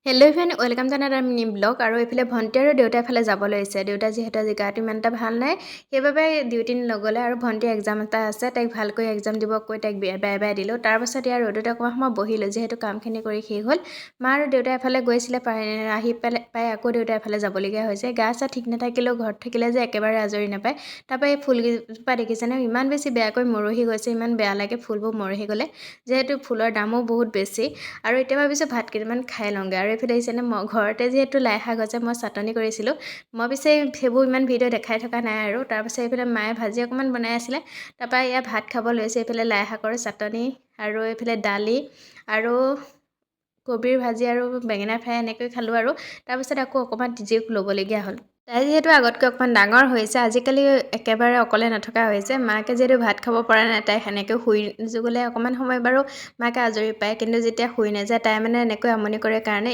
hello' এভেন welcome to another mini blog আৰু এইফালে ভণ্টি আৰু দেউতা এফালে যাব লৈছে দেউতা যিহেতু আজি গাটো ইমান এটা ভাল নাই সেইবাবে ডিউটি নগ'লে আৰু ভণ্টি এক্সাম এটা আছে তাইক ভালকৈ এক্সাম দিব কৈ তাইক বাই বাই দিলোঁ তাৰপাছত ইয়াৰ ৰ'দত অকণমান সময় বহিলোঁ যিহেতু কামখিনি কৰি শেষ হ'ল মা আৰু দেউতা এফালে গৈছিলে আহি পাই আকৌ দেউতা এফালে যাবলগীয়া হৈছে গা চা ঠিক নাথাকিলেও ঘৰত থাকিলে যে একেবাৰে আজৰি নাপায় তাৰপৰা এই ফুলকেইজোপা দেখিছেনে ইমান বেছি বেয়াকৈ মৰহি গৈছে ইমান বেয়া লাগে ফুলবোৰ মৰহি গ'লে যিহেতু ফুলৰ দামো বহুত বেছি আৰু এতিয়া ভাবিছোঁ ভাত কেইটামান খাই লওঁগৈ আৰু এইফালে দেখিছেনে মই ঘৰতে যিহেতু লাই শাক আছে মই চাটনি কৰিছিলোঁ মই পিছে সেইবোৰ ইমান ভিডিঅ' দেখাই থকা নাই আৰু তাৰপাছত এইফালে মায়ে ভাজি অকণমান বনাই আছিলে তাৰপৰা এয়া ভাত খাব লৈছে এইফালে লাই শাকৰ চাটনি আৰু এইফালে দালি আৰু কবিৰ ভাজি আৰু বেঙেনা ফ্ৰাই এনেকৈ খালোঁ আৰু তাৰপিছত আকৌ অকণমান জীয়েক ল'বলগীয়া হ'ল তাই যিহেতু আগতকৈ অকণমান ডাঙৰ হৈছে আজিকালি একেবাৰে অকলে নথকা হৈছে মাকে যিহেতু ভাত খাব পৰা নাই তাই সেনেকৈ শুই গ'লে অকণমান সময় বাৰু মাকে আজৰি পায় কিন্তু যেতিয়া শুই নাযায় তাই মানে এনেকৈ আমনি কৰে কাৰণে